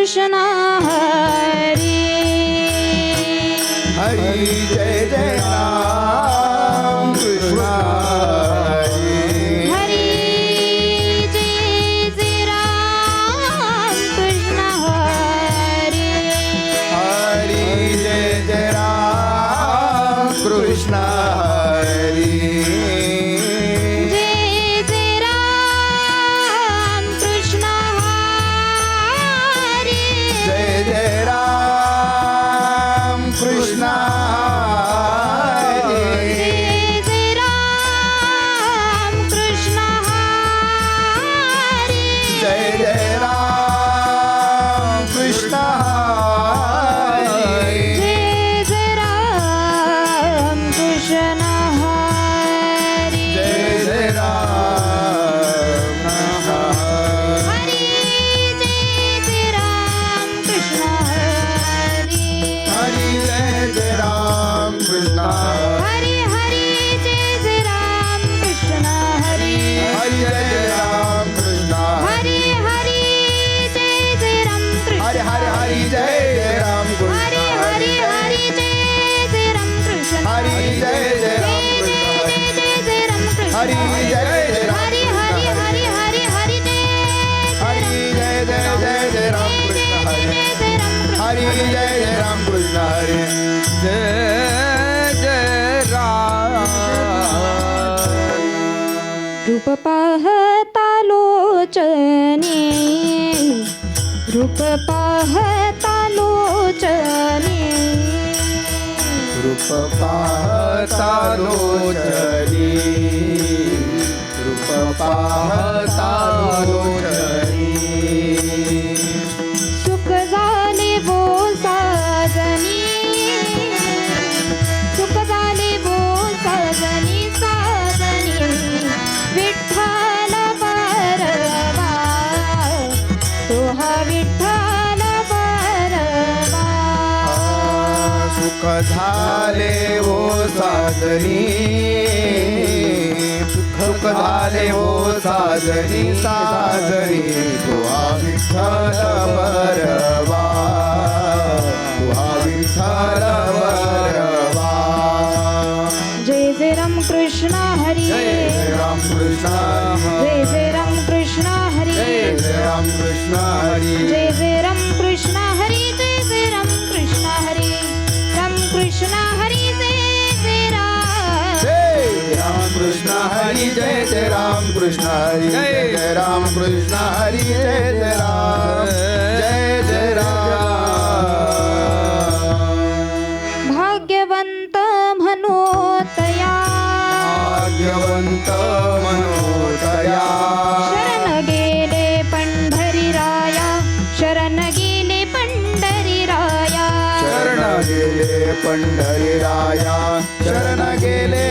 कृष्ण हरी हरी जय जय राम कृष्ण हरी हरी जय जय राम कृष्ण हरी हरी जय जय राम कृष्ण हरी जय जय राम कृष्ण हरी जय जय राम कृष्ण हरी जय जय राम कृष्ण हरी जय जय राम कृष्ण हरी जय जय राम कृष्ण हरी जय जय राम हरी जय जय राम कृष्ण हरी हरी जय जय राम कृष्ण हरी हरी जय जय राम कृष्ण हरी हरी जय जय राम कृष्ण हरी हरी जय जय राम कृष्ण हरे हरे हरी जय जय राम कृष्ण हरी हरी हरी जय जय राम कृष्ण हरी जय जय राम कृष्ण जय जय राम कृष्ण हरी जय जय राम हरी हरी हरी हरी हरी जय हरी जय जय जय जय राम कृष्ण हरी जय जय राम कृष्ण हरी जय जय राम कृष्ण हरी जय जय राम रूप पाहता लोचने रूप पाहता लोचने रूप पाहता लोचनी रूप पाहता लोचनी सुख झाले वो साजनी सुख झाले वो साजनी साजनी विठ्ठल बरवा तो हा विठ्ठल बरवा सुख झाले वो साजनी सुख झाले वो साजनी साजनी तुहा विठ्ठल बरवा तुहा विठ्ठल बरवा जय जय राम कृष्ण हरी जय जय राम कृष्ण जय जय राम कृष्ण हरी जय जय राम कृष्ण हरी जय जय राम कृष्ण हरी जय जय राम कृष्ण हरी राम कृष्ण हरी जय जय राम जय राम कृष्ण हरी जय जय राम कृष्ण हरी जय जय राम कृष्ण हरी जय जय राम जय जय राम भाग्यवंत म्हणोतया भाग्यवंत मनोदया शरण गेले पंढरीराया शरण गेले पंढरीराया शरण गेले पंढरीराया शरण गेले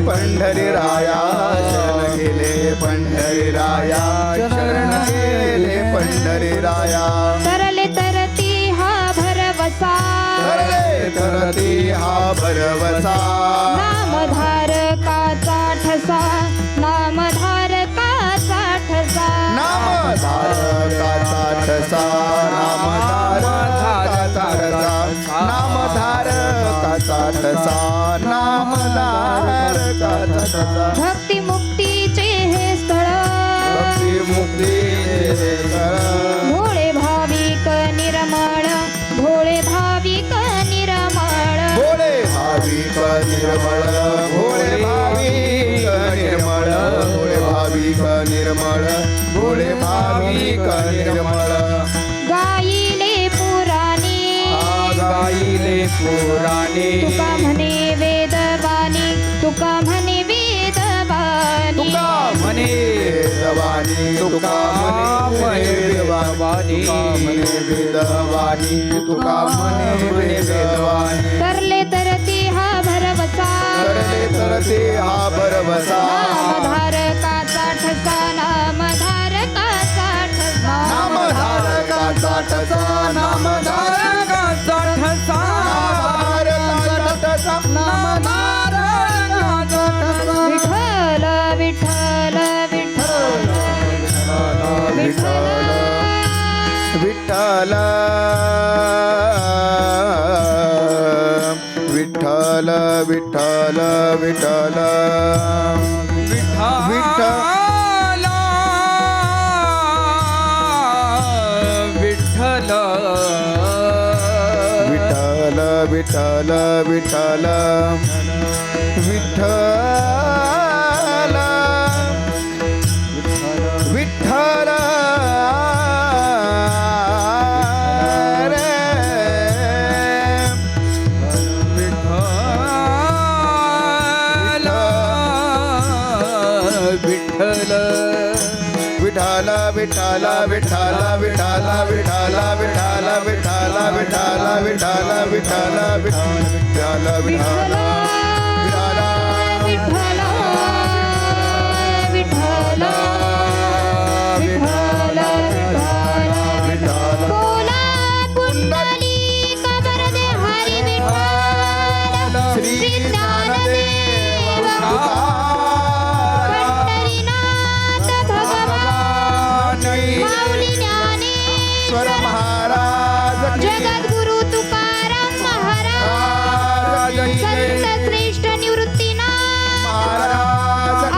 पंढरीराया शरण गेले पंढरीराया शरण गेले पंढरीराया तरले तरती हा भरवसा तरले तरती हा भरवसा नामधारकाचा ठसा नामधारकाचा ठसा नामधारकाचा ठसा नामधारकाचा ठसा नामधारकाचा ठसा नामधारकाचा ठसा भक्ती मुक्तीचे हे स्थळ भक्ती मुक्ती भोळे भाविक निर्मळ भोळे भाविक निर्मळ भोळे भाविक निर्मळ भोळे भाविक निर्मळ भोळे भाविक निर्मळ भोळे भाविक निर्मळ गायिले पुराणे गाईले पुराणे तुका म्हणे वेदवाणी तुका म्हणे वेदवाणी तुका म्हणे वेदवाणी तुका म्हणे वेदवाणी तुका म्हणे वेदवाणी तरले तरती हा भरवसा तरले तरते हा भरवसा नामधारकाचा ठसा नामधारकाचा ठसा नामधारकाचा ठसा नामधारकाचा ठसा नामधारकाचा ठसा नामधारकाचा ठसा विठ्ठल विठ्ठल विठ्ठल विठ्ठल विठ्ठल विठ्ठल विठ्ठल विठ्ठल विठ्ठल विठ्ठल विठ्ठल विठ्ठल विठ्ठल रे विठ्ठल विठ्ठल विठ्ठल विठ्ठल विठ्ठल विठ्ठल विठ्ठल विठ्ठल विठ्ठल विठ्ठल विठ्ठल विठ्ठल विठ्ठल जगद्गुरु तुकाराम महाराज संत श्रेष्ठ निवृत्तीनाथ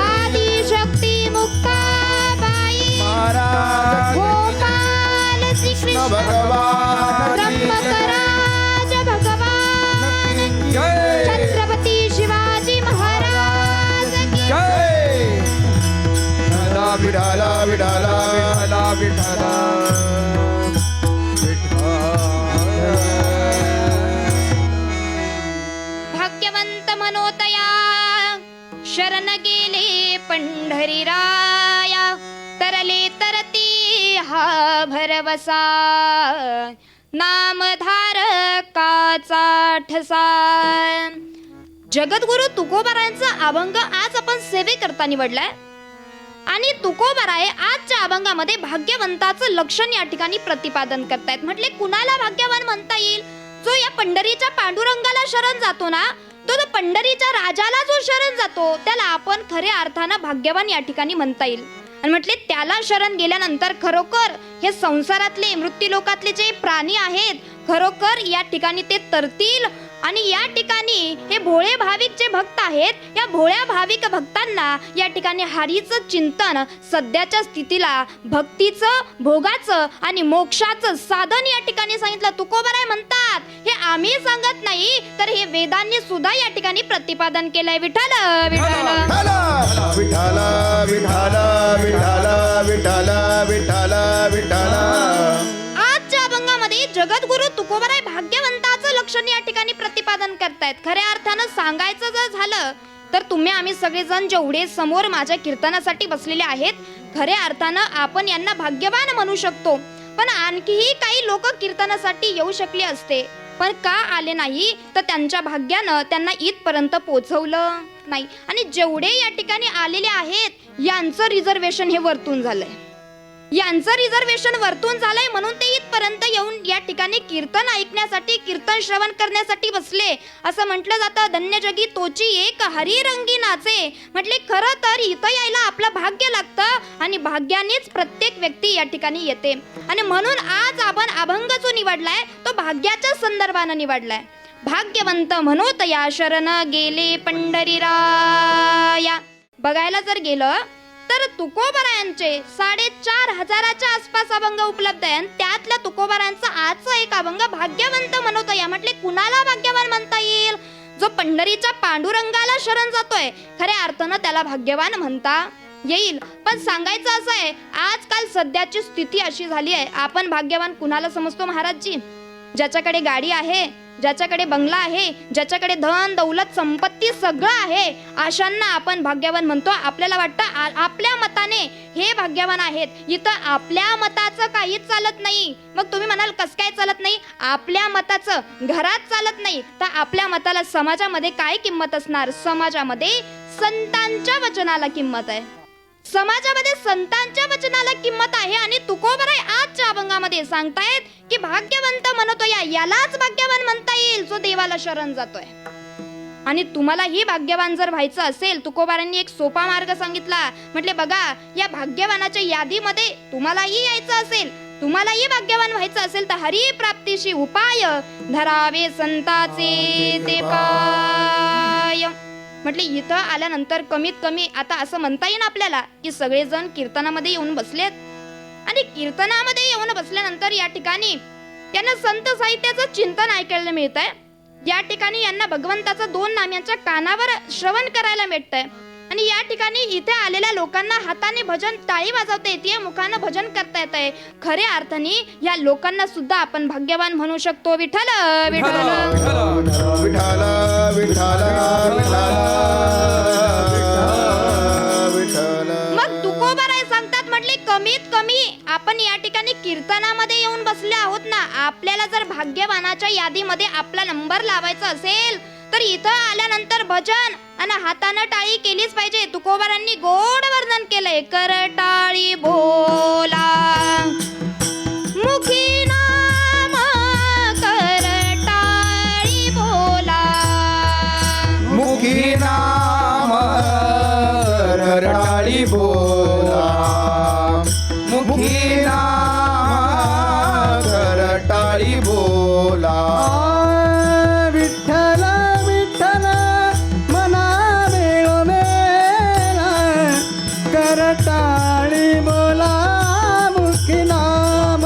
आदिशक्ती मुक्ताबाई गोपाल श्री कृष्ण त्र्यंबकराज भगवान छत्रपती शिवाजी महाराज की विठ्ठल विठ्ठल विठ्ठल भाग्यवंत मनोतया शरण गेले पंढरीराया तरले तरती हा भरवसा नामधारकाचा ठसा. जगद्गुरु तुकोबारायांचा अभंग आज आपण सेवेकरता निवडलाय आणि तुकोबाराय आजच्या अभंगामध्ये भाग्यवंताचं लक्षण या ठिकाणी प्रतिपादन करतायत. म्हटले कुणाला भाग्यवान म्हणता येईल? जो या पंढरीच्या पांडुरंगाला शरण जातो ना, तो पंढरीच्या राजाला जो शरण जातो त्याला आपण खऱ्या अर्थानं भाग्यवान या ठिकाणी म्हणता येईल. आणि म्हटले त्याला शरण गेल्यानंतर खरोखर हे संसारातले मृत्यूलोकातले जे प्राणी आहेत खरोखर या ठिकाणी ते तरतील. आणि या ठिकाणी हे भोळे भाविक जे भक्त आहेत, या भोळ्या भाविक भक्तांना या ठिकाणी हरीचं चिंतन सध्याच्या स्थितीला भक्तीचं, भोगाचं आणि मोक्षाचं साधन या ठिकाणी सांगितलं. तुकोबाराय म्हणतात हे आम्ही सांगत नाही तर हे वेदांनी सुद्धा या ठिकाणी प्रतिपादन केलंय. विठ्ठल विठ्ठल विठ्ठल विठ्ठल विठ्ठल विठ्ठल विठ्ठल विठ्ठल. आजच्या अभंगामध्ये जगद्गुरु तुकोबाराय भाग्यवंताचं लक्षण या ठिकाणी प्रतिपादन करतायत. खऱ्या अर्थानं सांगायचं जर झालं तर तुम्ही आम्ही सगळेजण जेवढे समोर माझ्या कीर्तनासाठी बसलेले आहेत खऱ्या अर्थानं आपण यांना भाग्यवान म्हणू शकतो. पण आणखीही काही लोक कीर्तनासाठी येऊ शकले असते, पण का आले नाही तर त्यांच्या भाग्यानं त्यांना इथपर्यंत पोहोचवलं नाही. आणि जेवढे या ठिकाणी आलेले आहेत यांचं रिझर्वेशन हे वरतून झालंय, यांचं रिझर्वेशन वरतून झालंय म्हणून ते इथपर्यंत येऊन या ठिकाणी कीर्तन ऐकण्यासाठी, कीर्तन श्रवण करण्यासाठी बसले. असं म्हटलं जातं धन्य जगी तोची एक हरी रंगी नाचे. म्हटले खरं तर इथं यायला आपलं भाग्य लागतं आणि भाग्यानेच प्रत्येक व्यक्ती या ठिकाणी येते. आणि म्हणून आज आपण अभंग जो निवडलाय तो भाग्याच्या संदर्भानं निवडलाय. भाग्यवंत म्हणोतया शरण गेले पंढरीराया. बघायला जर गेलं तर तुकोबारायांचे 4,500 आसपास अभंग उपलब्ध आहे. त्यातल्या तुकोबारायांचा आजचा एक अभंग भाग्यवंत म्हणोतया. म्हटले कुणाला भाग्यवान म्हणता येईल? जो पंढरीच्या पांडुरंगाला शरण जातोय खऱ्या अर्थानं त्याला भाग्यवान म्हणता येईल. पण सांगायचं असं आहे आजकाल सध्याची स्थिती अशी झाली आहे, आपण भाग्यवान कुणाला समजतो महाराजजी? ज्याच्याकडे गाडी आहे, ज्याच्याकडे बंगला आहे, ज्याच्याकडे धन दौलत संपत्ती सगळं आहे, अशांना आपण भाग्यवान म्हणतो. आपल्याला वाटतं आपल्या मताने हे भाग्यवान आहेत. इथं आपल्या मताचं काहीच चालत नाही. मग तुम्ही म्हणाल कसं काय चालत नाही? आपल्या मताचं घरात चालत नाही तर आपल्या मताला समाजामध्ये काय किंमत असणार? समाजामध्ये संतांच्या वचनाला किंमत आहे, समाजामध्ये संतांच्या वचनाला किंमत आहे. आणि तुकोबाराय आजच्या अभंगामध्ये सांगतायत की भाग्यवंत म्हणतो यालाच भाग्यवान म्हणता येईल जो देवाला शरण जातोय. आणि तुम्हालाही भाग्यवान जर व्हायचं असेल तुकोबारांनी एक सोपा मार्ग सांगितला. म्हटले बघा या भाग्यवानाच्या यादीमध्ये तुम्हालाही यायचं असेल तुम्हालाही भाग्यवान व्हायचं असेल तर हरी प्राप्तीशी उपाय धरावे संताचे ते पाय. म्हटले इथं आल्यानंतर कमीत कमी आता असं म्हणता येईल आपल्याला की सगळेजण कीर्तनामध्ये येऊन बसलेत आणि कीर्तनामध्ये येऊन बसल्यानंतर या ठिकाणी यांना संत साहित्याचं चिंतन ऐकायला मिळत आहे. या ठिकाणी यांना भगवंताचं 2 नाम्यांच्या कानावर श्रवण करायला मिळतंय आणि या ठिकाणी इथे आलेल्या लोकांना हाताने भजन टाळी वाजवता येते, मुखानं भजन करता येत आहे. खऱ्या अर्थाने या लोकांना सुद्धा आपण भाग्यवान म्हणू शकतो. विठ्ठल विठ्ठल विठ्ठल विठ्ठल विठ्ठल. मग तुकोबाराय सांगतात म्हटले कमीत कमी आपण या ठिकाणी कीर्तनामध्ये येऊन बसले आहोत ना, आपल्याला जर भाग्यवानाच्या यादीमध्ये आपला नंबर लावायचा असेल तर इथं आल्यानंतर भजन आणि हातानं टाळी केलीच पाहिजे. तुकोबारांनी गोड वर्णन केलंय. करटाळी बोला मुखी नाम करटाळी बोला मुखी नाम करटाळी बोला मुखी नाम करटाळी बोला. विठ्ठल विठ्ठल मना वेळोवेळा करटाळी बोला मुखी नाम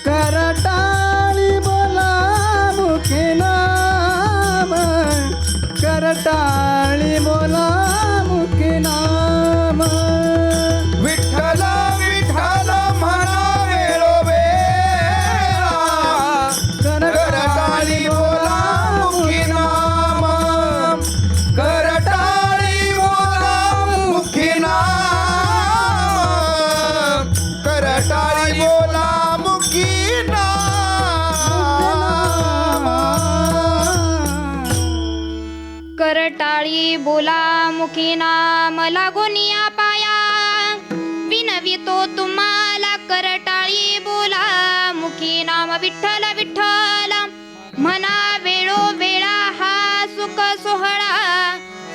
करटाळी बोला मुखी नाम करटाळी बोला मुखी नाम. विठ्ठल विठ्ठल म्हणा वेळोवेळा करटाळी बोला मुखी नाम करटाळी बोला मुखी नाम करटाळी बोला मुखी नाम. करटाळी बोला मुखी नाम लागोनिया पाया विनवितो तुम्हाला करटाळी बोला मुखी नाम. विठ्ठल विठ्ठल म्हणा वेळोवेळा हा सुख सोहळा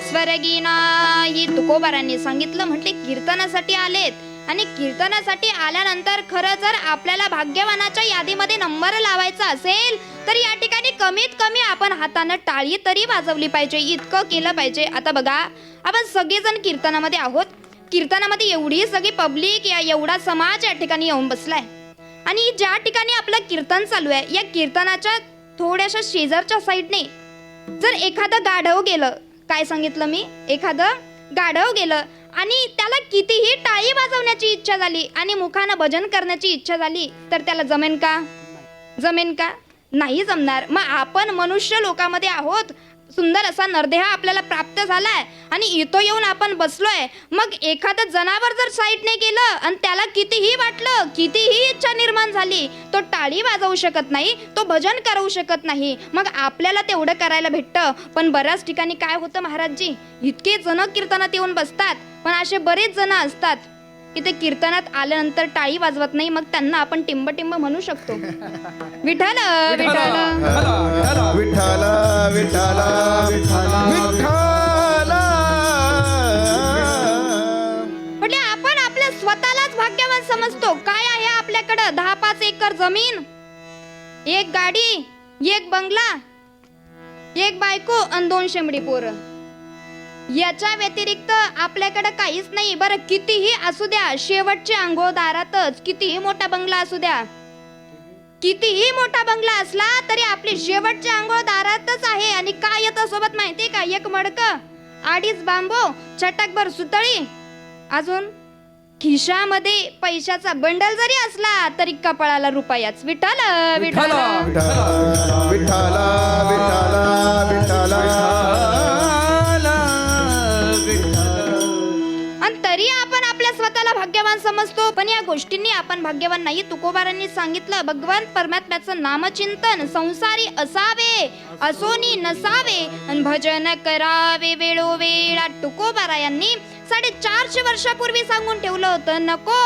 स्वर्गी नाही. तुकोबारांनी सांगितलं म्हटले कीर्तनासाठी आलेत आणि कीर्तनासाठी आल्यानंतर खरं जर आपल्याला भाग्यवानाच्या यादीमध्ये नंबर लावायचा असेल तर या ठिकाणी कमीत कमी आपण हातानं टाळी तरी वाजवली पाहिजे, इतकं केलं पाहिजे. आता बघा आपण सगळेजण कीर्तनामध्ये आहोत. कीर्तनामध्ये एवढी सगळी पब्लिक एवढा समाज या ठिकाणी येऊन बसलाय आणि ज्या ठिकाणी आपलं कीर्तन चालू आहे या कीर्तनाच्या थोड्याशा शेजारच्या साईडने जर एखादं गाढव गेलं, काय सांगितलं मी, एखादं गाढव गेलं आणि त्याला कितीही टाळी वाजवण्याची इच्छा झाली आणि मुखानं भजन करण्याची इच्छा झाली तर त्याला जमेन का? जमेन का? नाही जमणार. मग आपण मनुष्य लोकांमध्ये आहोत, सुंदर असा नरदेह आपल्याला प्राप्त झालाय आणि इथं येऊन आपण बसलोय. मग एखादं जनावर जर साईडने गेलं आणि त्याला कितीही वाटलं, कितीही इच्छा निर्माण झाली, तो टाळी वाजवू शकत नाही, तो भजन करू शकत नाही. मग आपल्याला तेवढं करायला भेटतं. पण बऱ्याच ठिकाणी काय होतं महाराजजी, इतके जण कीर्तनात येऊन बसतात पण असे बरेच जण असतात की ते कीर्तनात आल्यानंतर टाळी वाजवत नाही. मग त्यांना आपण टिंब टिंब म्हणू शकतो. विठ्ठल विठ्ठल विठ्ठल विठ्ठल विठ्ठल. म्हणजे आपण आपल्या स्वतःलाच भाग्यवान समजतो. काय आहे आपल्याकडं? 10-5 एकर जमीन, एक गाडी, एक बंगला, एक बायको आणि 2 शेंबडी पोरं. याच्या व्यतिरिक्त आपल्याकडे काहीच नाही. बरं कितीही असू द्या, शेवटची अंघोळ दारातच, कितीही मोठा बंगला असू द्या, कितीही मोठा बंगला असला तरी आपली शेवटची अंघोळ दारातच आहे. आणि काय येतं सोबत माहितीये का? एक मडकं, 2.5 बांबो, चटकभर सुतळी, अजून खिशामध्ये पैशाचा बंडल जरी असला तरी कपाळाला रुपयाच. विठ्ठल विठ्ठल विठ्ठल विठ्ठल विठ्ठल. आणि तरी आपण आपल्या स्वतःला भाग्यवान समजतो. पण या गोष्टींनी आपण भाग्यवान नाही. तुकोबारांनी सांगितलं भगवान परमात्म्याचं नामचिंतन संसारी असावे, असोनी नसावे आणि भजन करावे वेळोवेळा. तुकोबारा यांनी 450 वर्षापूर्वी सांगून ठेवलं होतं, नको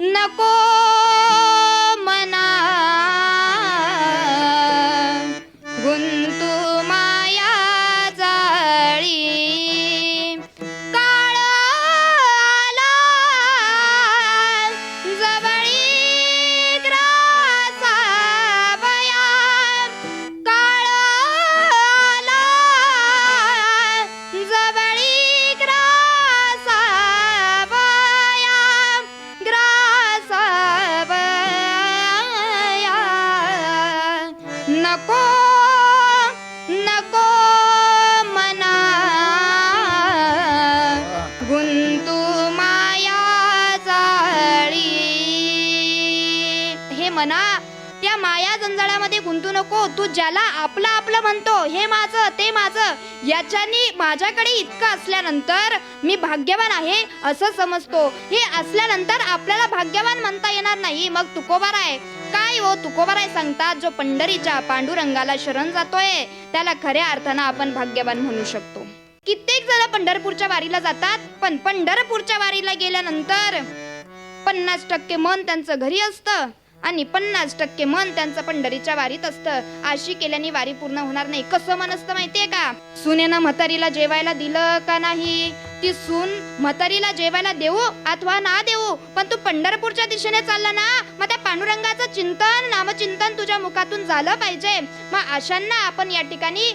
नको मना गुंतू माया जाळी, काळ आला मना, त्या माया जंजाळामध्ये गुंतू नको. तू ज्याला आपलं आपलं म्हणतो, हे माझं ते माझं, याच्यानी माझ्याकडे इतकं असल्यानंतर मी भाग्यवान आहे असं समजतो. हे असल्यानंतर आपल्याला भाग्यवान म्हणता येणार नाही. मग तुकोबाराय काय हो, तुकोबाराय सांगतात, जो पंढरीच्या पांडुरंगाला शरण जातोय त्याला खऱ्या अर्थानं आपण भाग्यवान म्हणू शकतो. कित्येक जण पंढरपूरच्या वारीला जातात, पण पंढरपूरच्या वारीला गेल्यानंतर 50% मन त्यांचं घरी असतं आणि 50% मन त्यांचं पंढरीच्या वारीत असतं. अशी केल्याने वारी पूर्ण होणार नाही. कसं मन असतं माहितीये का? सुनेनं म्हातारीला जेवायला दिलं का नाही, ती सून म्हातारीला जेवायला देऊ अथवा ना देऊ, पण तू पंढरपूरच्या दिशेने चालला ना, मग त्या पांडुरंगाचं चिंतन नामचिंतन तुझ्या मुखातून झालं पाहिजे. मग अशांना आपण या ठिकाणी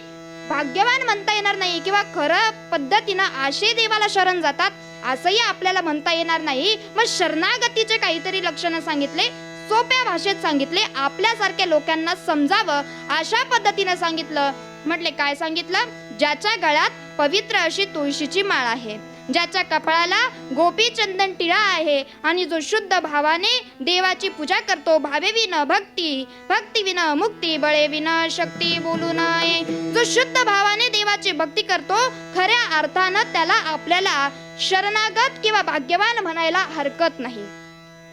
भाग्यवान म्हणता येणार नाही, किंवा खरं पद्धतीनं आशे देवाला शरण जातात असंही आपल्याला म्हणता येणार नाही. मग शरणागतीचे काहीतरी लक्षणं सांगितले, सोप्या भाषेत सांगितले, आपल्यासारख्या लोकांना समजावं अशा पद्धतीने सांगितलं. म्हटले काय सांगितलं? ज्याच्या गळ्यात पवित्र अशी तुळशीची माळ आहे, ज्याच्या कपाळाला गोपी चंदन टिळा आहे आणि जो शुद्ध भावाने देवाची पूजा करतो, भावे विन भक्ती, भक्ती विन मुक्ती, बळे विन शक्ती बोलू नये, जो शुद्ध भावाने देवाची भक्ती करतो, खऱ्या अर्थानं त्याला आपल्याला शरणागत किंवा भाग्यवान म्हणायला हरकत नाही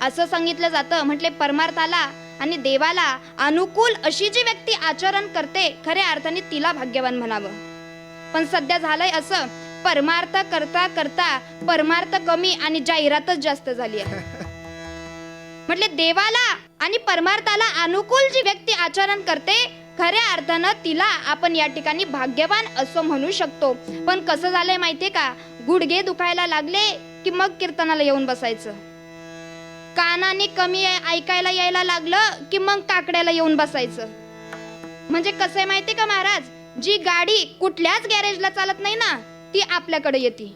असं सांगितलं जातं. म्हटले परमार्थाला आणि देवाला अनुकूल अशी जी व्यक्ती आचरण करते, खऱ्या अर्थाने तिला भाग्यवान म्हणावं. पण सध्या झालंय असं, परमार्थ करता करता परमार्थ कमी आणि जाहिरातच जास्त झाली आहे. म्हटले देवाला आणि परमार्थाला अनुकूल जी व्यक्ती आचरण करते, खऱ्या अर्थानं तिला आपण या ठिकाणी भाग्यवान असं म्हणू शकतो. पण कसं झालंय माहितीये का? गुडघे दुखायला लागले की मग कीर्तनाला येऊन बसायचं, कानाने कमी ऐकायला यायला लागलं की मग काकड्याला येऊन बसायचं. म्हणजे कसं आहे माहितीये का महाराज, जी गाडी कुठल्याच गॅरेजला चालत नाही ना, ती आपल्याकडे येते.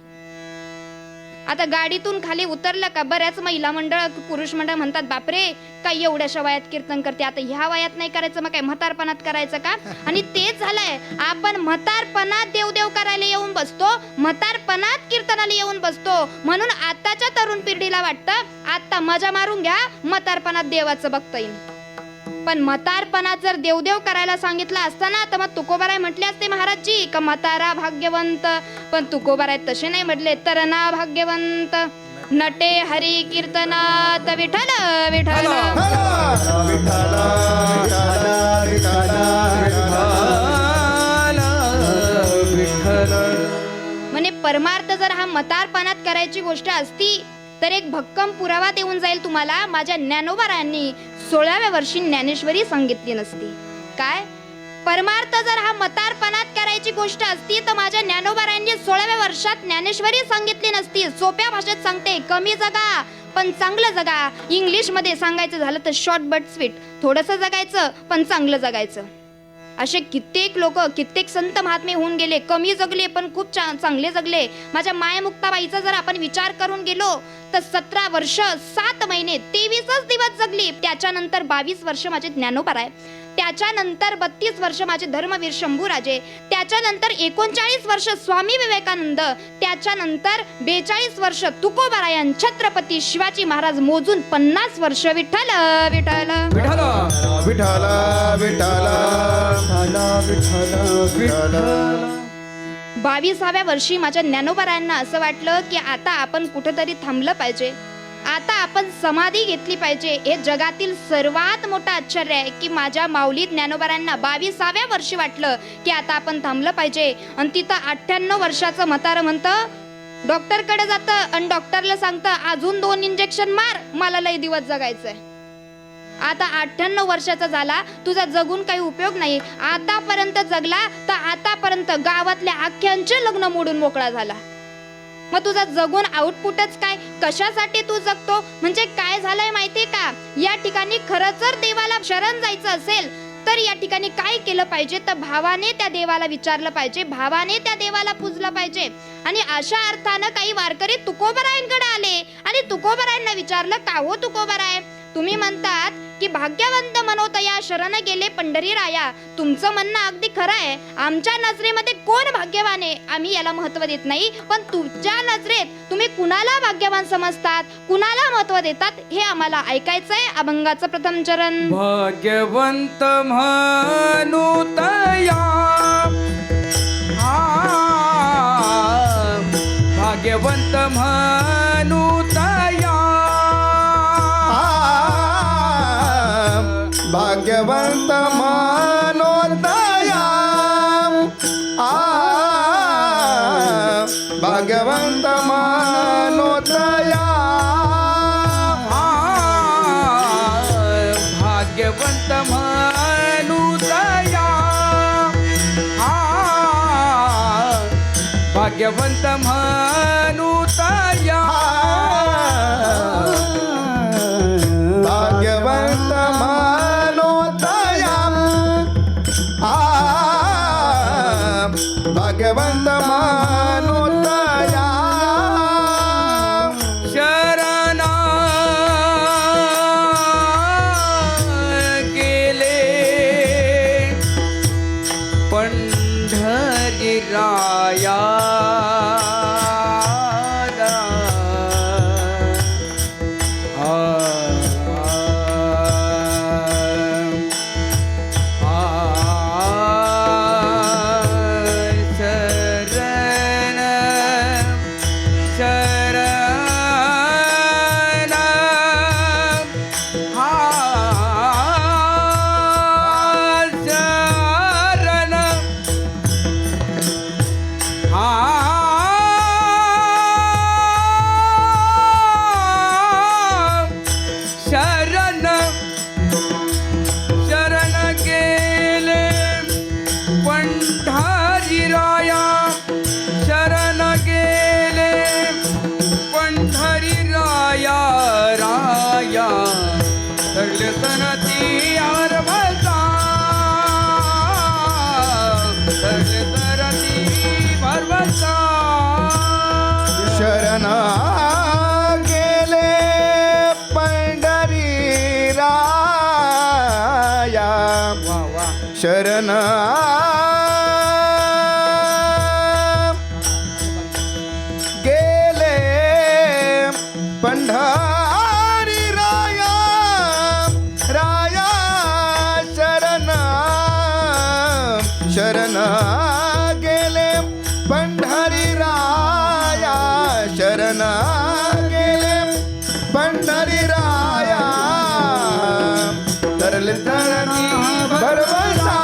आता गाडीतून खाली उतरलं का बऱ्याच महिला मंडळ पुरुष मंडळ म्हणतात, बापरे काय एवढ्याशा वयात कीर्तन करते, आता ह्या वयात नाही करायचं, मग काय म्हातारपणात करायचं का? आणि तेच झालंय, आपण म्हातारपणात देवदेव करायला येऊन बसतो, म्हातारपणात कीर्तनाला येऊन बसतो. म्हणून आताच्या तरुण पिढीला वाटतं आता मजा मारून घ्या, म्हातारपणात देवाचं बघता येईल. पण म्हातारपणात जर देवदेव करायला सांगितलं असताना तर मग तुकोबाराय म्हटले असते महाराजजी का म्हातारा भाग्यवंत, पण तुकोबाराय तसे नाही म्हटले, तरना भाग्यवंत. नटे हरी कीर्तनात विठ्ठल विठ्ठल म्हणे परमार्थ जर हा म्हातारपणात करायची गोष्ट असती तर एक भक्कम पुरावा देऊन जाईल तुम्हाला. माझ्या ज्ञानोबारायांनी 16व्या वर्षी ज्ञानेश्वरी सांगितली नसती. काय? परमार्थ जर हा म्हातारपणात करायची गोष्ट असती तर माझ्या ज्ञानोबारायांनी 16व्या वर्षात ज्ञानेश्वरी सांगितली नसती. सोप्या भाषेत सांगते, कमी जगा पण चांगलं जगा. इंग्लिश मध्ये सांगायचं झालं तर शॉर्ट बट स्वीट, थोडंसं जगायचं पण चांगलं जगायचं. असे कित्येक लोक, कित्येक संत महात्मे होऊन गेले, कमी जगले पण खूप चांगले जगले. माझ्या मायमुक्ताबाईचा जर आपण विचार करून गेलो तर 17 वर्ष 7 महिने 23 दिवस जगली. त्याच्यानंतर 22 वर्ष माझे ज्ञानोबाराय, त्याच्यानंतर 32 वर्ष माझे धर्मवीर शंभूराजे, त्याच्यानंतर 39 वर्ष स्वामी विवेकानंद, त्याच्यानंतर 42 वर्ष तुकोबारायन, छत्रपती शिवाजी महाराज, मोजून 50 वर्ष विठ्ठल विठ्ठल विठ्ठल विठ्ठल विठ्ठल. 22व्या वर्षी माझ्या ज्ञानोबारायांना असं वाटलं की आता आपण कुठेतरी थांबलं पाहिजे, आता आपण समाधी घेतली पाहिजे. हे जगातील सर्वात मोठं आश्चर्य आहे की माझ्या माऊली ज्ञानोबारायांना 22व्या वर्षी वाटलं की आता आपण थांबलं पाहिजे. आणि तिथं 98 वर्षाचं म्हातारं म्हणतं, डॉक्टरकडे जातं आणि डॉक्टरला सांगतं अजून 2 इंजेक्शन मार, मला लय दिवस जगायचंय. आता 98 वर्षाचा झाला, तुझा जगून काही उपयोग नाही. आतापर्यंत जगला तर आतापर्यंत गावातल्या आख्यांचे लग्न मोडून मोकळा झाला. मग तुझा जगून आउटपुटच काय? कशासाठी तू जगतो? म्हणजे काय झालंय माहितीये का? या ठिकाणी खरंच जर देवाला शरण जायचं असेल तर या ठिकाणी काय केलं पाहिजे? तर भावाने त्या देवाला विचारलं पाहिजे, भावाने त्या देवाला पूजलं पाहिजे. आणि अशा अर्थानं काही वारकरी तुकोबारायांकडे आले आणि तुकोबारायांना विचारलं, का हो तुकोबाराय, तुम्ही म्हणतात की भाग्यवंत मनोतया शरण गेले पंढरी राया. तुमचं म्हणणं अगदी खरं आहे. आमच्या नजरेमध्ये कोण भाग्यवान आहे आम्ही याला महत्व देत नाही, पण तुमच्या नजरेत तुम्ही कुणाला भाग्यवान समजतात, कुणाला महत्व देतात हे आम्हाला ऐकायचंय. अभंगाचं प्रथम चरण. भाग्यवंत म्हणूतया भाग्यवंत म्हणूतया भाग्यवंत मनोदया भाग्यवंत मनोदया भाग्यवंत म्हणूतया भाग्यवंत म्हणूतया भाग्यवंत मनोदया भाग्यवंत मनोदया शरणा गेले पंढरी राया शरण गेले पंढरी राया शरण गेले पंढरी राया राया शरण शरण गेले पंढरी राया शरण गेले पंढरी राया तरले तरणी भरवसा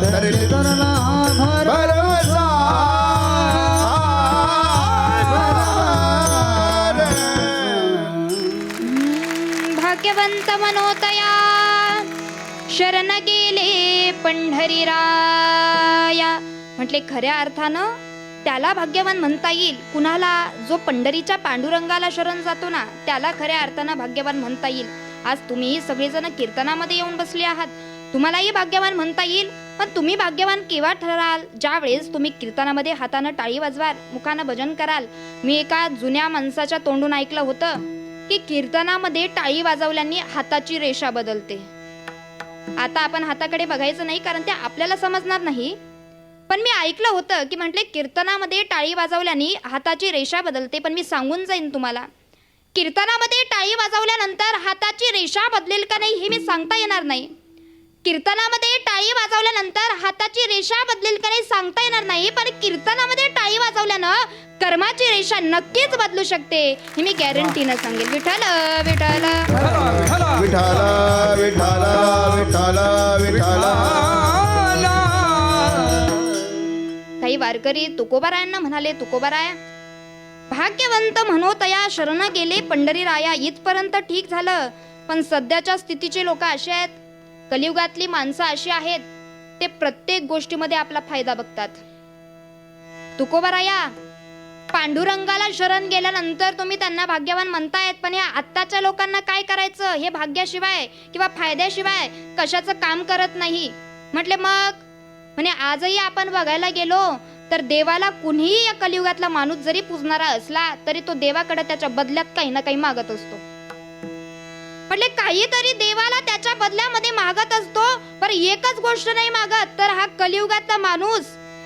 तरले तरला भरवसा भाग्यवंत मनोतया शरण गेले पंढरी राया. म्हटले खऱ्या अर्थानं त्याला भाग्यवान म्हणता येईल कुणाला, जो पंढरीच्या पांडुरंगाला शरण जातो ना त्याला खऱ्या अर्थानं भाग्यवान म्हणता येईल. आज तुम्ही सगळेजण कीर्तनामध्ये येऊन बसले आहात, तुम्हालाही भाग्यवान म्हणता येईल. पण तुम्ही भाग्यवान केव्हा ठराल? ज्या वेळेस तुम्ही कीर्तनामध्ये हातानं टाळी वाजवाल, मुखानं भजन कराल. मी एका जुन्या माणसाच्या तोंडून ऐकलं होतं की कीर्तनामध्ये टाळी वाजवल्याने हाताची रेषा बदलते. आता आपण हाताकडे बघायचं नाही कारण ते आपल्याला समजणार नाही, पण मी ऐकलं होतं की म्हटले कीर्तनामध्ये टाळी वाजवल्याने हाताची रेषा बदलते. पण मी सांगून जाईन तुम्हाला, कीर्तनामध्ये टाळी वाजवल्यानंतर हाताची रेषा बदलेल का नाही हे मी सांगता येणार नाही. कीर्तनामध्ये टाळी वाजवल्यानंतर हाताची रेषा बदलेल का नाही सांगता येणार नाही, पण कीर्तनामध्ये टाळी वाजवल्यानं कर्माची रेषा नक्कीच बदलू शकते हे मी गॅरंटीनं सांगेल. विठ्ठल विठ्ठल विठ्ठल विठ्ठल विठ्ठल विठ्ठल. काही वारकरी तुकोबारायांना म्हणाले, तुकोबाराया भाग्यवंत मनोतया शरण गेले पंढरी राया. इथपर्यंत ठीक झालं, पण सध्याच्या स्थितीचे लोक असे आहेत, कलियुगातली माणसं अशी आहेत, ते प्रत्येक गोष्टीमध्ये आपला फायदा बघतात. तुकोबाराया पांडुरंगाला शरण गेल्यानंतर तुम्ही त्यांना भाग्यवान म्हणतायत, पण या आत्ताच्या लोकांना काय करायचं हे भाग्याशिवाय किंवा फायद्याशिवाय कशाचं काम करत नाही. म्हटले मग म्हणे आजही आपण बघायला गेलो तर देवाला कुणीही या कलियुगातला माणूस जरी पूजणारा असला तरी तो देवाकडे त्याच्या बदल्यात काही ना काही मागत असतो. म्हटले काहीतरी देवाला त्याच्या बदल्यामध्ये मागत असतो, पण एकच गोष्ट नाही मागत, तर हा कलियुगातला माणूस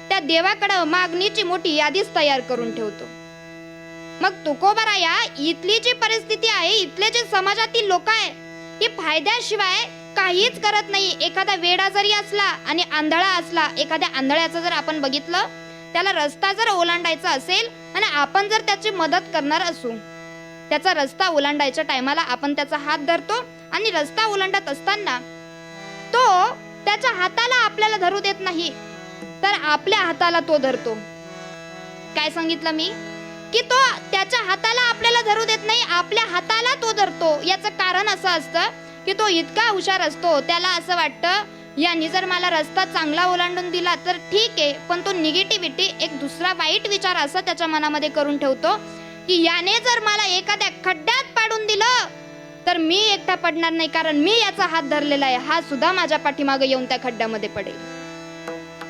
त्या देवाकडे मागणीची मोठी यादीच तयार करून ठेवतो. मग तुकोबाराया इथली जी परिस्थिती आहे, इथले जे समाजातील लोक आहे, ही फायद्याशिवाय काहीच करत नाही. एखादा वेडा जरी असला आणि आंधळा असला, एखाद्या आंधळ्याचं जर आपण बघितलं, त्याला रस्ता जर ओलांडायचा असेल आणि आपण जर त्याची मदत करणार असू, त्याचा रस्ता ओलांडायच्या टायमाला आपण त्याचा हात धरतो आणि रस्ता ओलांडत असताना तो त्याच्या हाताला आपल्याला धरू देत नाही, तर आपल्या हाताला तो धरतो. काय सांगितलं मी? की तो त्याच्या हाताला आपल्याला धरू देत नाही, आपल्या हाताला तो धरतो. याचं कारण असं असतं की तो इतका हुशार असतो, त्याला असं वाटतं यांनी जर मला रस्ता चांगला ओलांडून दिला तर ठीक आहे, पण तो निगेटिव्हिटी, एक दुसरा वाईट विचार असं त्याच्या मनामध्ये करून ठेवतो की याने जर मला एखाद्या खड्ड्यात पाडून दिलं तर मी एकटा पडणार नाही, कारण मी याचा हात धरलेला आहे, हा सुद्धा माझ्या पाठीमागे येऊन त्या खड्ड्यामध्ये पडेल.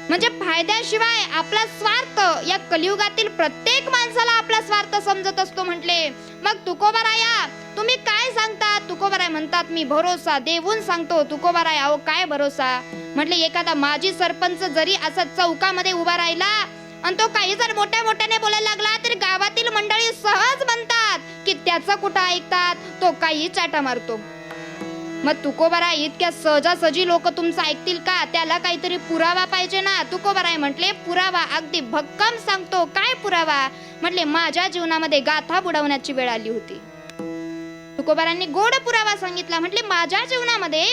म्हणजे फायद्याशिवाय आपला स्वार्थ, या कलियुगातील प्रत्येक माणसाला आपला स्वार्थ समजत असतो म्हटले. मग तुकोबाराया तुम्ही काय सांगता? तुकोबाराय म्हणतात मी भरोसा देऊन सांगतो. तुकोबाराय अहो काय भरोसा? म्हटले एखादा माजी सरपंच जरी असा चौकामध्ये उभा राहिला आणि तो काही जर मोठ्या मोठ्याने बोलायला लागला तर गावातील मंडळी सहज म्हणतात की त्याचं कुठं ऐकतात, तो काही चाटा मारतो. मग तुकोबाराय इतक्या सहजासहजी लोक तुमचं ऐकतील का? त्याला काहीतरी पुरावा पाहिजे ना. तुकोबाराय म्हटले पुरावा अगदी भक्कम सांगतो. काय पुरावा? म्हटले माझ्या जीवनामध्ये गाथा बुडवण्याची वेळ आली होती. तुकोबारांनी गोड पुरावा सांगितला. म्हटले माझ्या जीवनामध्ये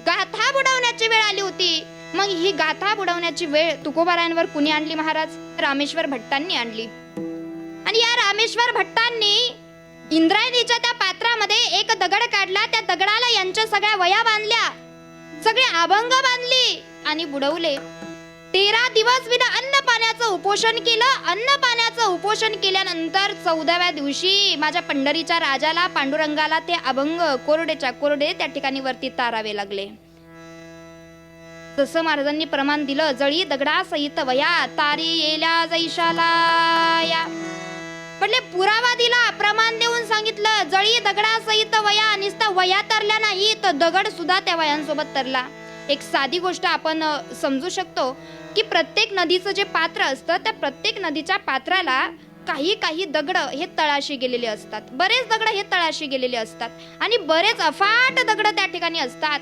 गाथा बुडवण्याची वेळ आली होती. मग ही गाथा बुडवण्याची वेळ तुकोबारायांवर कुणी आणली महाराज? रामेश्वर भट्टांनी आणली. आणि या रामेश्वर भट्टांनी इंद्रायणीच्या त्या पात्रामध्ये एक दगड काढला, त्या दगडाला यांच्या सगळ्या वया बांधल्या, सगळे अभंग बांधली आणि बुडवले. 13 दिवस विना अन्न पाण्याचं उपोषण केलं. अन्न पाण्याचं उपोषण केल्यानंतर 14व्या दिवशी माझ्या पंढरीच्या राजाला, पांडुरंगाला ते अभंग कोरडेच्या कोरडे त्या ठिकाणी वरती तारावे लागले. तसं महाराजांनी प्रमाण दिलं. जळी दगडा सहित वया तारी येल्या जैशाला या. म्हटले पुरावा दिला, प्रमाण देऊन सांगितलं. जळी दगडा सहित वया, नुसता वया तरल्या नाही तर दगड सुद्धा त्या वयांसोबत तरला. एक साधी गोष्ट आपण समजू शकतो की प्रत्येक नदीचं जे पात्र असतं, त्या प्रत्येक नदीच्या पात्राला काही काही दगड हे तळाशी गेलेले असतात, बरेच दगड हे तळाशी गेलेले असतात आणि बरेच अफाट दगड त्या ठिकाणी असतात.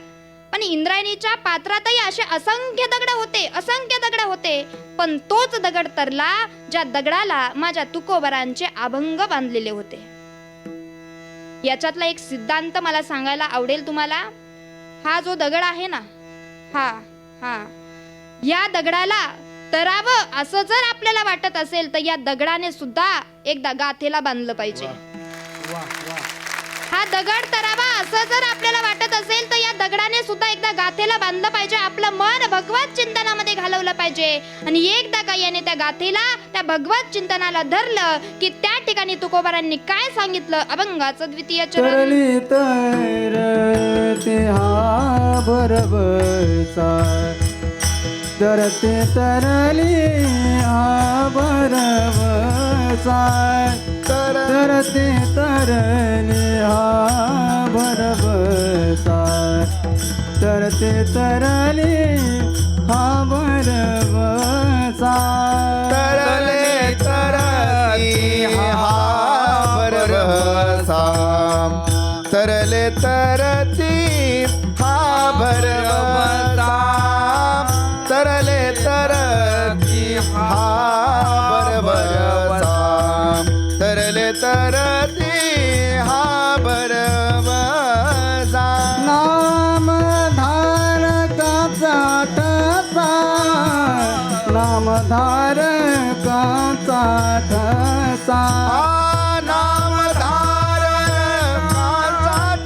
पण इंद्रायणीच्या पात्रातही असे असंख्य दगड होते, असंख्य दगड होते, पण तोच दगड तरला ज्या दगडाला माझ्या तुकोबारांचे अभंग बांधलेले होते. याच्यातला एक सिद्धांत मला सांगायला आवडेल तुम्हाला. हा जो दगड आहे ना, हा या दगडाला तरावं असं जर आपल्याला वाटत असेल तर या दगडाने सुद्धा एकदा गाथेला बांधलं पाहिजे. हा दगड तरावा असं जर आपल्याला वाटत असेल तर या दगडाने सुद्धा एकदा गाथेला बांधलं पाहिजे. आपलं मन भगवत चिंतनामध्ये घालवलं पाहिजे आणि एकदा का याने त्या गाथेला, त्या भगवत चिंतनाला धरलं की त्या ठिकाणी तुकोबारांनी काय सांगितलं? अभंगाचं द्वितीय चरण. तरली तरते हा भरवसा, तरते तरली हा भरवसा, तरते तरली हा भरवसा, तरते तरली हा भरवसा. तरले तरती हा भरवसा, तरले तरती हा भरवसा, तरले तरती हा भरवसा, तरले तरती हा भरवसा. नामधारकाचा ठसा, नामधारकाचा ठसा, नामधारकाचा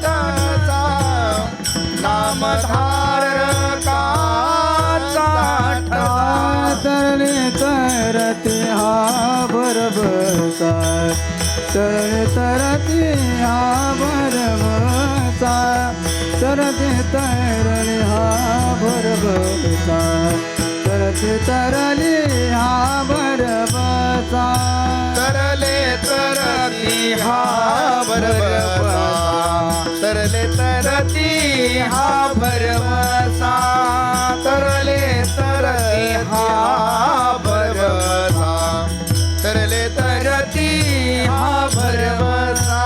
ठसा, नामधारकाचा ठसा. तरले तरते हा भरवसा, तरले तरते हा भरवसा, तरते तरले हा भरवसा, तरते तरले हा भरवसा. तरले तरती हा भरवसा, तरले तरती हा भरवसा तरले तरती हा भरवसा तरले तरती हा भरवसा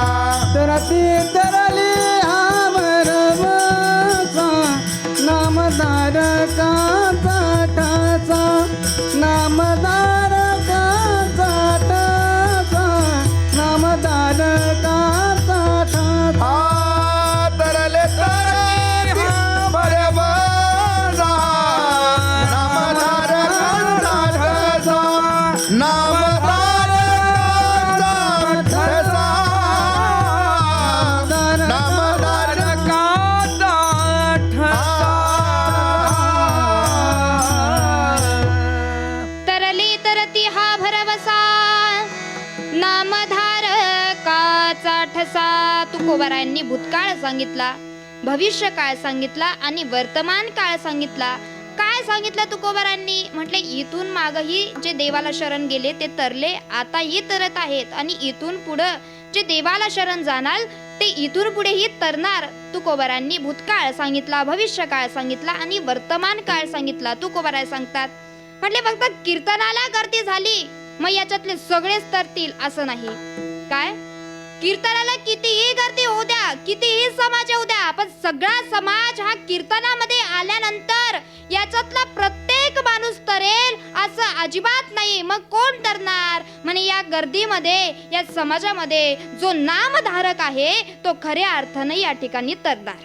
तरती तरली हा भरवसा नामधारकाचा ठाचा नामधारकाचा ठाचा नामधारकाचा ठाचा तरले तरती हा भरवसा नामधारकाचा ठसा नामधारकाचा ठसा नामधारकाचा तरले तरती हा भरवसा नामधारकाचा ठसा. तुकोबारायांनी भूतकाळ सांगितला, भविष्य काळ सांगितला आणि वर्तमान काळ सांगितला. काय सांगितलं तुकोबारांनी? म्हटले इथून मागही जे देवाला शरण गेले ते तरले, आताही तरत आहेत आणि इथून पुढं जे देवाला शरण जाणार ते इथून पुढेही तरणार. तुकोबारांनी भूतकाळ सांगितला, भविष्य काळ सांगितला आणि वर्तमान काळ सांगितला. तुकोबाराय सांगतात म्हटले फक्त कीर्तनाला गर्दी झाली मग याच्यातले सगळेच तरतील असं नाही. काय कीर्तनाला कितीही गर्दी होऊ द्या, कितीही समाज येऊ द्या, पण सगळा समाज हा कीर्तनामध्ये आल्यानंतर याच्यातला प्रत्येक माणूस तरेल असं अजिबात नाही. मग कोण तरणार? म्हणे या गर्दीमध्ये, या समाजामध्ये जो नामधारक आहे तो खऱ्या अर्थानं या ठिकाणी तरणार.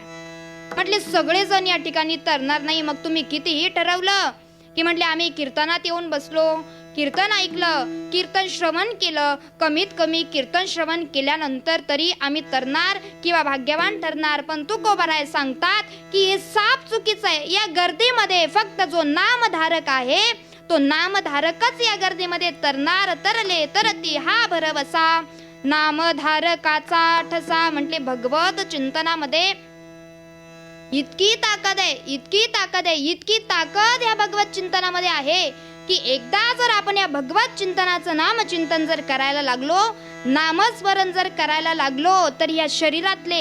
म्हटले सगळेजण या ठिकाणी तरणार नाही. मग तुम्ही कितीही ठरवलं की म्हटले आम्ही कीर्तनात येऊन बसलो, कीर्तन ऐकलं, कीर्तन श्रवण केलं, कमीत कमी कीर्तन श्रवण केल्यानंतर तरी आम्ही तरणार किंवा भाग्यवान ठरणार. पण तुकोबाराय सांगतात की हे साप चुकीचं आहे. या गर्दीमध्ये फक्त जो नामधारक आहे तो नामधारकच या गर्दीमध्ये तरणार. तरले तरती हा भरवसा नामधारकाचा ठसा. म्हटले भगवत चिंतनामध्ये इतकी ताकद आहे, इतकी ताकद आहे, इतकी ताकद या भगवत चिंतनामध्ये आहे की एकदा जर आपण या भगवत चिंतनाचं नामचिंतन जर करायला लागलो, नामस्मरण जर करायला लागलो तर या शरीरातले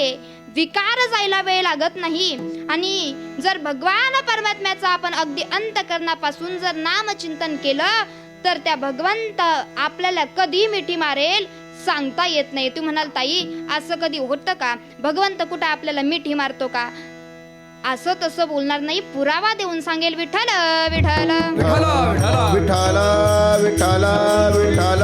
विकार जायला वेळ लागत नाही. आणि जर भगवान परमात्म्याचा आपण अगदी अंतःकरणापासून जर नामचिंतन केलं तर त्या भगवंत आपल्याला कधी मिठी मारेल सांगता येत नाही. तू म्हणाल ताई असं कधी होतं का? भगवंत कुठं आपल्याला मिठी मारतो का? असं तसं बोलणार नाही, पुरावा देऊन सांगेल विठ्ठल विठ्ठल विठ्ठल विठ्ठल विठ्ठल.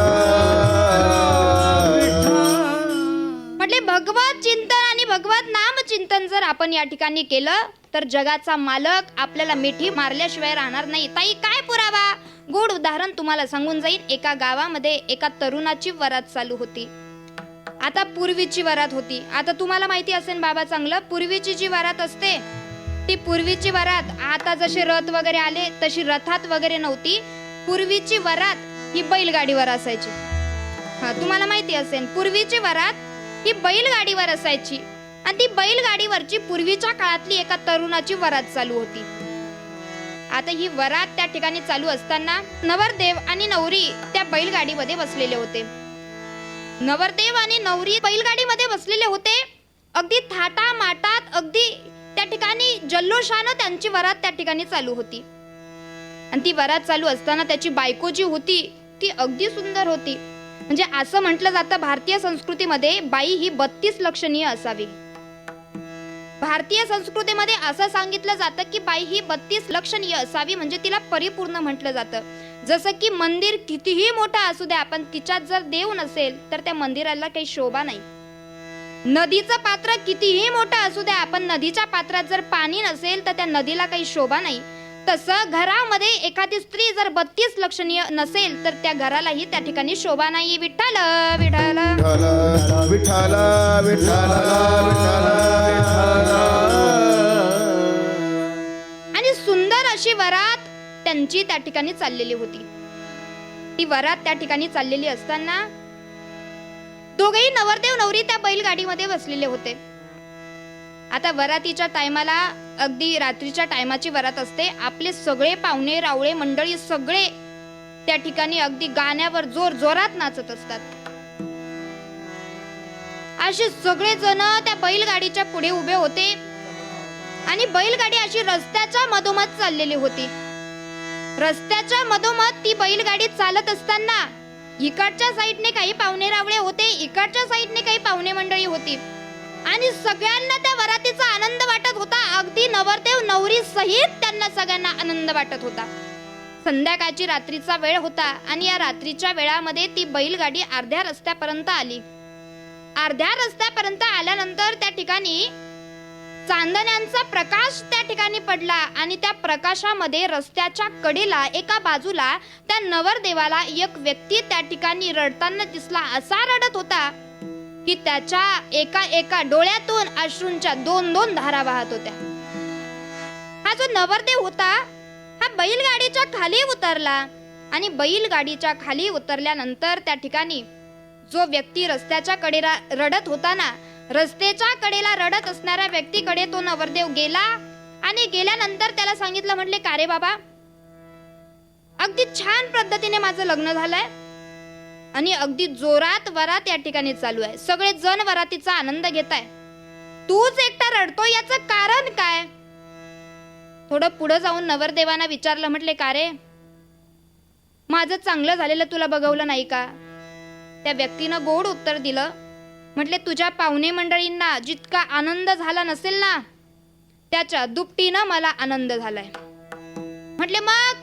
म्हटले भगवत चिंतन आणि भगवत नाम चिंतन जर आपण या ठिकाणी केलं तर जगाचा मालक आपल्याला मिठी मारल्याशिवाय राहणार नाही. ताई काय पुरावा? गोड उदाहरण तुम्हाला सांगून जाईल. एका गावामध्ये एका तरुणाची वरात चालू होती. आता पूर्वीची वरात होती. आता तुम्हाला माहिती असेल बाबा चांगलं, पूर्वीची जी वरात असते ती पूर्वीची वरात, आता जसे रथ वगैरे आले तशी रथात वगैरे नव्हती. पूर्वीची वरात ही बैलगाडीवर असायची. हा तुम्हाला माहिती असेल, पूर्वीची वरात ही बैलगाडीवर असायची आणि ती बैलगाडीवरची पूर्वीच्या काळातली एका तरुणाची वरात चालू होती. आता ही वरात त्या ठिकाणी चालू असताना नवरदेव आणि नवरी त्या बैलगाडीमध्ये बसलेले होते. नवरदेव आणि नवरी बैलगाडीमध्ये बसलेले होते. अगदी थाटा माटात, अगदी त्या ठिकाणी जल्लोषानं त्यांची वरात त्या ठिकाणी चालू होती. आणि ती वरात चालू असताना त्याची बायको जी होती ती अगदी सुंदर होती. म्हणजे असं म्हटलं जातं भारतीय संस्कृतीमध्ये बाई ही 32 लक्षणीय असावी. भारतीय संस्कृतीमध्ये असं सांगितलं जातं की बाई ही 32 लक्षणीय असावी, म्हणजे तिला परिपूर्ण म्हटलं जातं. जसं की मंदिर कितीही मोठं असू द्या पण तिच्यात जर देव नसेल तर त्या मंदिराला काही शोभा नाही. नदीचं पात्र कितीही मोठं असू द्या पण नदीच्या पात्रात जर पाणी नसेल तर त्या नदीला काही शोभा नाही. तसं घरामध्ये एखादी स्त्री जर 32 लक्षणीय नसेल तर त्या घरालाही त्या ठिकाणी शोभा नाही. विठ्ठल विठ्ठल विठ्ठल विठ्ठल आणि सुंदर अशी वरात त्यांची त्या ठिकाणी चाललेली होती. ती वरात त्या ठिकाणी चाललेली असताना दोघेही नवरदेव नवरी त्या बैलगाडीमध्ये बसलेले होते. आता वरातीच्या टायमाला अगदी रात्रीच्या टायमाची वरात असते. आपले सगळे पाहुणे रावळे मंडळी सगळे त्या ठिकाणी अगदी गाण्यावर जोर जोरात नाचत असतात. अशी सगळेजण त्या बैलगाडीच्या पुढे उभे होते आणि बैलगाडी अशी रस्त्याच्या मधोमध चाललेली होती. रस्त्याच्या मधोमध ती बैलगाडी चालत असताना इकडच्या साईडने काही पाहुणे रावळे होते, इकडच्या साईडने काही पाहुणे मंडळी होती आणि सगळ्यांना त्या वरातीचा आनंद वाटत होता. अगदी नवरदेव नवरी सहित त्यांना सगळ्यांना आनंद वाटत होता. संध्याकाळची रात्रीचा वेळ होता आणि या रात्रीच्या वेळामध्ये ती बैलगाडी अर्ध्या रस्त्यापर्यंत आली. अर्ध्या रस्त्यापर्यंत आल्यानंतर त्या ठिकाणी चांदण्यांचा प्रकाश त्या ठिकाणी पडला आणि त्या प्रकाशामध्ये रस्त्याच्या कडेला एका बाजूला त्या नवरदेवाला एक व्यक्ती त्या ठिकाणी रडताना दिसला. असा रडत होता की त्याच्या एका एका डोळ्यातून अश्रूंच्या 2-2 धारा वाहत होत्या. हा जो नवरदेव होता हा बैलगाडीच्या खाली उतरला आणि बैलगाडीच्या खाली उतरल्यानंतर त्या ठिकाणी जो व्यक्ती रस्त्याच्या कडेला रडत होता ना, रस्त्याच्या कडेला रडत असणाऱ्या व्यक्तीकडे तो नवरदेव गेला आणि गेल्यानंतर त्याला सांगितलं, म्हटले का रे बाबा, अगदी छान पद्धतीने माझं लग्न झालंय आणि अगदी जोरात वरात या ठिकाणी चालू आहे, सगळे जण वरातीचा आनंद घेताय, तूच एकटा रडतोय, याचं कारण काय? थोडं पुढे जाऊन नवरदेवांना विचारलं, म्हटले का रे, माझं चांगलं झालेलं तुला बघवलं नाही का? त्या व्यक्तीनं गोड उत्तर दिलं, म्हटले तुझ्या पाहुणे मंडळींना जितका आनंद झाला नसेल ना त्याच्या दुपटीनं मला आनंद झालाय. म्हटले मग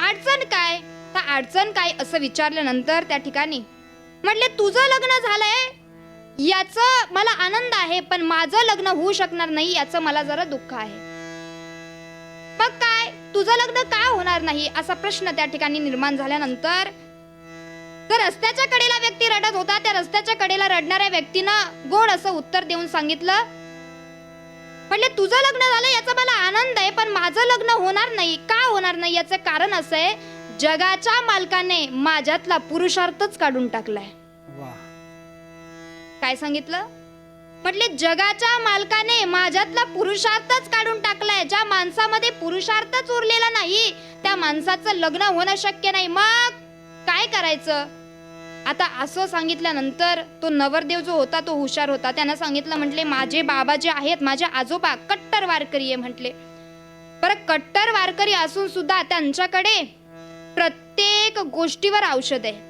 अडचण काय? तर अडचण काय असं विचारल्यानंतर त्या ठिकाणी म्हटले तुझं लग्न झालंय याचं मला आनंद आहे, पण माझं लग्न होऊ शकणार नाही याचं मला जरा दुःख आहे. मग काय, तुझं लग्न का होणार नाही असा प्रश्न त्या ठिकाणी निर्माण झाल्यानंतर तर रस्त्याच्या कडेला व्यक्ती रडत होता, त्या रस्त्याच्या कडेला रडणाऱ्या व्यक्तीनं गोड असं उत्तर देऊन सांगितलं, म्हटले तुझं लग्न झालं याचा मला आनंद आहे, पण माझं लग्न होणार नाही. का होणार नाही याचं कारण असं आहे, जगाच्या मालकाने माझ्यातला पुरुषार्थच काढून टाकलाय. काय सांगितलं? म्हटले जगाच्या मालकाने माझ्यातला पुरुषार्थच काढून टाकलाय. ज्या माणसामध्ये पुरुषार्थच उरलेला नाही त्या माणसाचं लग्न होणं शक्य नाही. मग काय करायचं? आता असं सांगितल्यानंतर तो नवरदेव जो होता तो हुशार होता. त्यानं सांगितलं, म्हटले माझे बाबा जे आहेत, माझे आजोबा कट्टर वारकरी आहे. म्हटले बरं, कट्टर वारकरी असून सुद्धा त्यांच्याकडे प्रत्येक गोष्टीवर औषध आहे.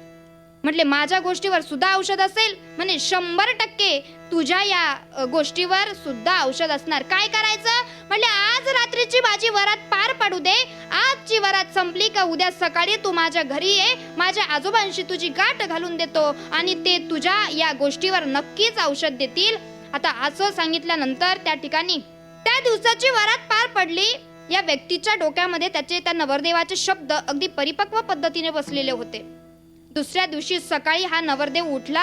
म्हटले माझ्या गोष्टीवर सुद्धा औषध असेल? म्हणे 100% तुझ्या या गोष्टीवर सुद्धा औषध असणार. काय करायचं? म्हटले आज रात्रीची माझी वरात पार पडू दे, आजची वरात संपली का उद्या सकाळी तू माझ्या घरी ये, माझ्या आजोबांशी तुझी गाठ घालून देतो आणि ते तुझ्या या गोष्टीवर नक्कीच औषध देतील. आता असं सांगितल्यानंतर त्या ठिकाणी त्या दिवसाची वरात पार पडली. या व्यक्तीच्या डोक्यामध्ये त्या नवरदेवाचे शब्द अगदी परिपक्व पद्धतीने बसलेले होते. दुसऱ्या दिवशी सकाळी हा नवरदेव उठला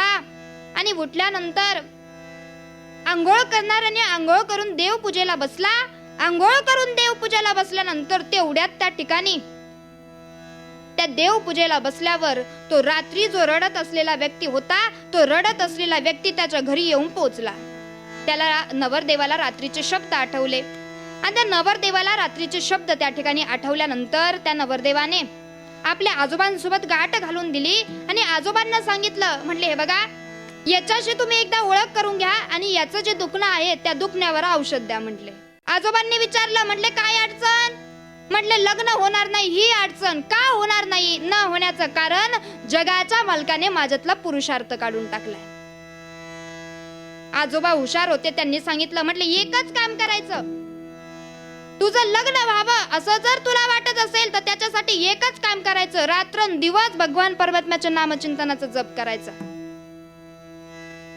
आणि उठल्यानंतर आंघोळ करणार आणि आंघोळ करून देवपूजेला बसला. आंघोळ करून देवपूजेला बसल्यानंतर तेवढ्यात त्या ठिकाणी त्या देवपूजेला बसल्यावर तो रात्री जो रडत असलेला व्यक्ती होता, तो रडत असलेला व्यक्ती त्याच्या घरी येऊन पोहोचला. त्याला नवरदेवाला रात्रीचे शब्द आठवले आणि त्या नवरदेवाला रात्रीचे शब्द त्या ठिकाणी आठवल्यानंतर त्या नवरदेवाने आपल्या आजोबांसोबत गाठ घालून दिली आणि आजोबांना सांगितलं, म्हटले हे बघा, याच्याशी तुम्ही एकदा ओळख करून घ्या आणि याचं जे दुखणं आहे त्या दुखण्यावर औषध द्या. म्हटले आजोबांनी विचारलं, म्हटले काय अडचण? म्हटले लग्न होणार नाही ही अडचण. का होणार नाही? न होण्याचं कारण जगाच्या मालकाने माझ्यातला पुरुषार्थ काढून टाकलाय. आजोबा हुशार होते, त्यांनी सांगितलं, म्हटले एकच काम करायचं, तुझं लग्न व्हावं असं जर तुला वाटत असेल तर त्याच्यासाठी एकच काम करायचं, रात्रंदिवस भगवान परमात्म्याच्या नामचिंतनाचा जप करायचा.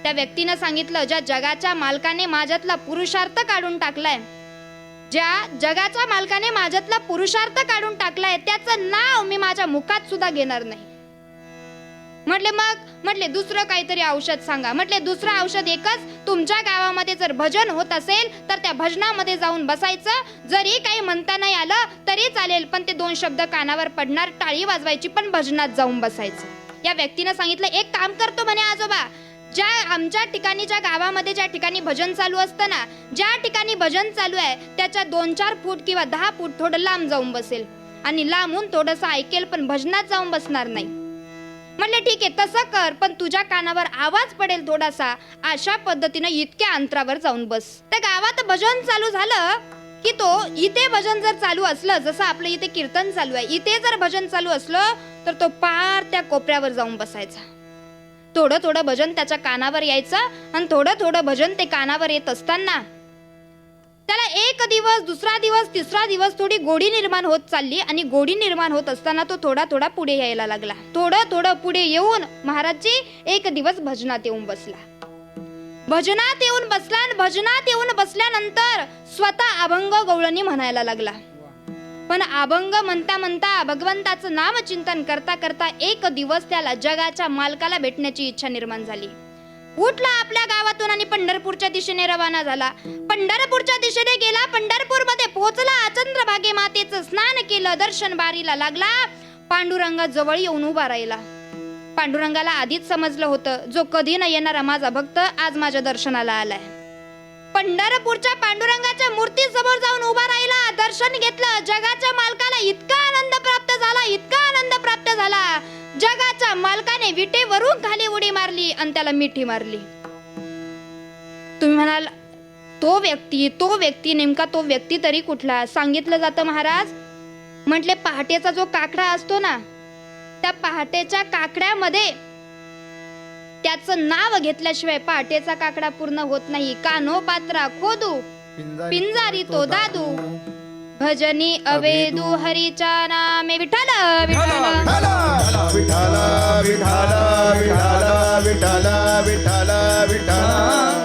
त्या व्यक्तीनं सांगितलं, ज्या जगाच्या मालकाने माझ्यातला पुरुषार्थ काढून टाकलाय, ज्या जगाच्या मालकाने माझ्यातला पुरुषार्थ काढून टाकलाय त्याचं नाव मी माझ्या मुखात सुद्धा घेणार नाही. म्हटले मग? म्हटले दुसरं काहीतरी औषध सांगा. म्हटले दुसरं औषध एकच, तुमच्या गावामध्ये जर भजन होत असेल तर त्या भजनामध्ये जाऊन बसायचं. जरी काही म्हणता नाही आलं तरी चालेल, पण ते 2 शब्द कानावर पडणार, टाळी वाजवायची, पण भजनात जाऊन बसायचं. या व्यक्तीनं सांगितलं, एक काम करतो म्हणे आजोबा, ज्या आमच्या ठिकाणी ज्या गावामध्ये ज्या ठिकाणी भजन चालू असतं ना, ज्या ठिकाणी भजन चालू आहे त्याच्या 2-4 फूट किंवा 10 फूट थोडं लांब जाऊन बसेल आणि लांबून थोडंसं ऐकेल, पण भजनात जाऊन बसणार नाही. म्हटलं ठीक आहे तसं कर, पण तुझ्या कानावर आवाज पडेल थोडासा, अशा पद्धतीनं इतक्या अंतरावर जाऊन बस. त्या गावात भजन चालू झालं की तो इथे भजन जर चालू असलं, जसं आपलं इथे कीर्तन चालू आहे, इथे जर भजन चालू असलं तर तो पार त्या कोपऱ्यावर जाऊन बसायचा. थोडं थोडं भजन त्याच्या कानावर यायचं आणि थोडं थोडं भजन ते कानावर येत असताना त्याला एक दिवस, दुसरा दिवस, तिसरा दिवस थोडी गोडी निर्माण होत चालली आणि गोडी निर्माण होत असताना तो थोडा थोडा पुढे यायला लागला. थोडं थोडं पुढे येऊन महाराजजी एक दिवस भजनात येऊन बसला. भजनात येऊन बसला आणि भजनात येऊन बसल्यानंतर स्वतः अभंग गवळणी म्हणायला लागला. पण अभंग म्हणता म्हणता भगवंताचं नामचिंतन करता करता एक दिवस त्याला जगाच्या मालकाला भेटण्याची इच्छा निर्माण झाली. उठला आपल्या गावातून आणि पंढरपूरच्या दिशेने रवाना झाला. पंढरपूरच्या दिशेने गेला. पंढरपूर मध्ये पोहोचला. चंद्रभागे मातेचं स्नान केलं. दर्शन बारीला लागला. पांडुरंगा जवळ येऊन उभा राहिला. पांडुरंगाला आधीच समजलं होतं, जो कधी न येणारा माझा भक्त आज माझ्या दर्शनाला आलाय. पंढरपूरच्या पांडुरंगाच्या मूर्ती समोर जाऊन उभा राहिला. दर्शन घेतलं. जगाच्या मालकाला इतका आनंद प्राप्त झाला, इतका आनंद प्राप्त झाला. जगाच्या मालकाने विटेवरून खाली उडी मारली आणि त्याला मिठी मारली. तुम्ही म्हणाल तो व्यक्ती नेमका तो व्यक्ती तरी कुठला? सांगितलं जातं महाराज म्हटले पहाटेचा जो काकडा असतो ना, त्या पहाटेच्या काकड्यामध्ये त्याचं नाव घेतल्याशिवाय पहाटेचा काकडा पूर्ण होत नाही. कानो पात्रा खोदू पिंजारी तो दादू, भजनी अवेदू हरीच्या नामे. विठ्ठल विठ्ठल विठ्ठल विठ्ठल विठ्ठल विठ्ठल विठ्ठल विठ्ठल विठ्ठल